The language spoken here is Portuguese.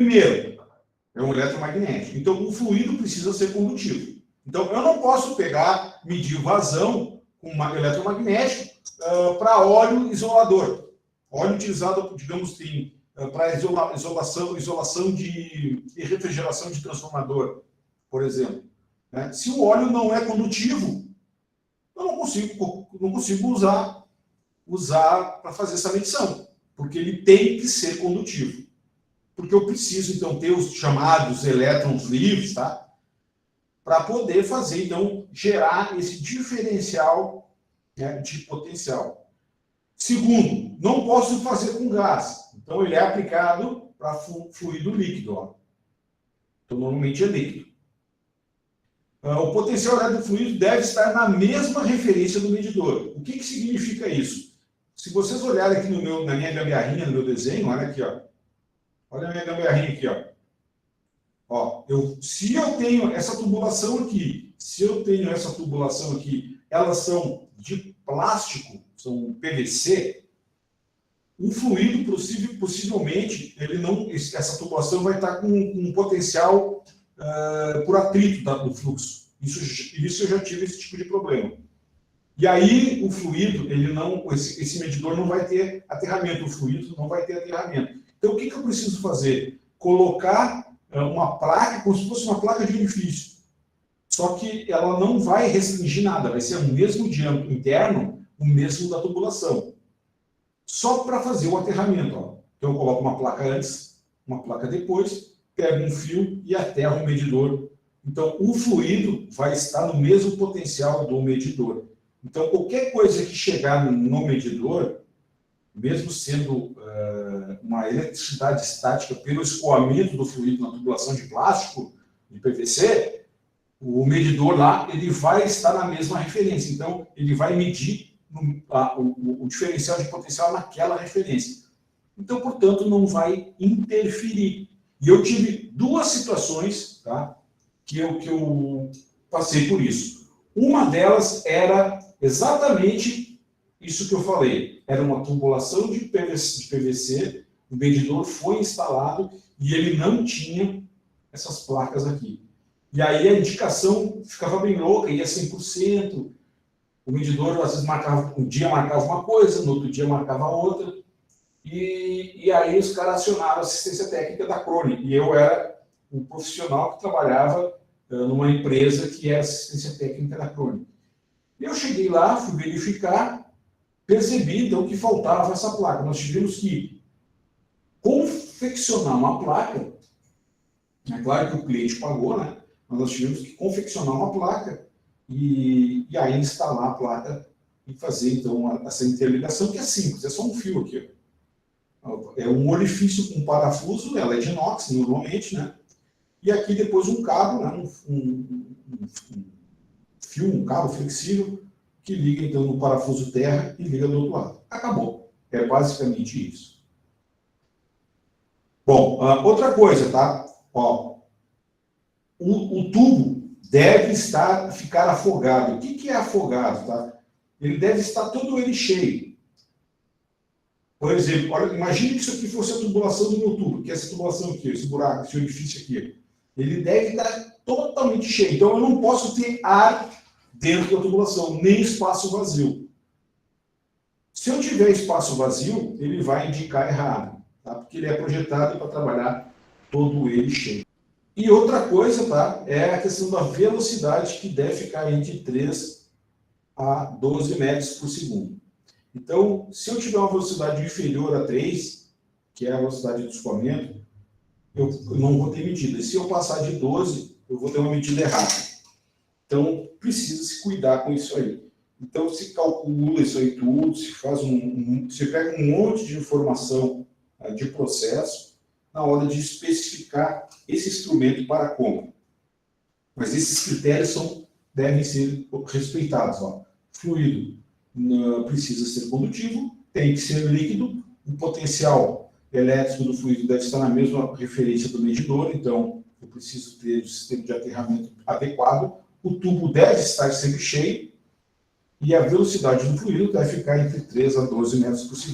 Primeiro, é um eletromagnético. Então, o fluido precisa ser condutivo. Então, eu não posso pegar, medir vazão com eletromagnético para óleo isolador. Óleo utilizado, digamos, para isolação de refrigeração de transformador, por exemplo. Se o óleo não é condutivo, eu não consigo usar para fazer essa medição, porque ele tem que ser condutivo. Porque eu preciso, então, ter os chamados elétrons livres, tá? Para poder fazer, então, gerar esse diferencial, né, de potencial. Segundo, não posso fazer com gás. Então, ele é aplicado para fluido líquido. Ó. Então, normalmente é líquido. O potencial elétrico fluido deve estar na mesma referência do medidor. O que significa isso? Se vocês olharem aqui na minha gambiarrinha, no meu desenho, olha aqui, ó. Olha a minha gambiarrinha aqui, ó. Se eu tenho essa tubulação aqui, elas são de plástico, são PVC, o fluido, possivelmente, essa tubulação vai estar com um potencial por atrito do fluxo. Isso eu já tive esse tipo de problema. E aí, o fluido, esse medidor não vai ter aterramento, o fluido não vai ter aterramento. Então, o que eu preciso fazer? Colocar uma placa, como se fosse uma placa de orifício. Só que ela não vai restringir nada, vai ser o mesmo diâmetro interno, o mesmo da tubulação. Só para fazer o aterramento. Ó. Então, eu coloco uma placa antes, uma placa depois, pego um fio e aterro o medidor. Então, o fluido vai estar no mesmo potencial do medidor. Então, qualquer coisa que chegar no medidor, mesmo sendo uma eletricidade estática pelo escoamento do fluido na tubulação de plástico, de PVC, o medidor lá ele vai estar na mesma referência. Então, ele vai medir o diferencial de potencial naquela referência. Então, portanto, não vai interferir. E eu tive duas situações, tá, que eu passei por isso. Uma delas era exatamente isso que eu falei. Era uma tubulação de PVC, o medidor foi instalado e ele não tinha essas placas aqui. E aí a indicação ficava bem louca, ia 100%. O medidor, às vezes, um dia marcava uma coisa, no outro dia marcava outra. E aí os caras acionaram a assistência técnica da Crone. E eu era um profissional que trabalhava numa empresa que era assistência técnica da Crone. Eu cheguei lá, fui verificar, percebi, então, que faltava essa placa. Nós tivemos que confeccionar uma placa. É claro que o cliente pagou, né? Mas nós tivemos que confeccionar uma placa e aí instalar a placa e fazer, então, essa interligação, que é simples, é só um fio aqui. É um orifício com parafuso, ela é de inox, normalmente, né? E aqui depois um cabo, né? Um cabo flexível, que liga, então, no parafuso terra e liga do outro lado. Acabou. É basicamente isso. Bom, outra coisa, tá? Ó, o tubo deve ficar afogado. O que é afogado, tá? Ele deve estar todo ele cheio. Por exemplo, olha, imagine que isso aqui fosse a tubulação do meu tubo, que é essa tubulação aqui, esse buraco, esse orifício aqui. Ele deve estar totalmente cheio. Então, eu não posso ter ar dentro da tubulação, nem espaço vazio. Se eu tiver espaço vazio, ele vai indicar errado, tá? Porque ele é projetado para trabalhar todo ele cheio. E outra coisa, tá? É a questão da velocidade, que deve ficar entre 3 a 12 metros por segundo. Então, se eu tiver uma velocidade inferior a 3, que é a velocidade do escoamento, eu não vou ter medida. E se eu passar de 12, eu vou ter uma medida errada. Então, precisa se cuidar com isso aí. Então, se calcula isso aí tudo, se faz você pega um monte de informação de processo na hora de especificar esse instrumento para a compra. Mas esses critérios devem ser respeitados. Ó. Fluido precisa ser condutivo, tem que ser líquido, o potencial elétrico do fluido deve estar na mesma referência do medidor, então eu preciso ter o sistema de aterramento adequado, o tubo deve estar sempre cheio e a velocidade do fluido deve ficar entre 3 a 12 metros por segundo.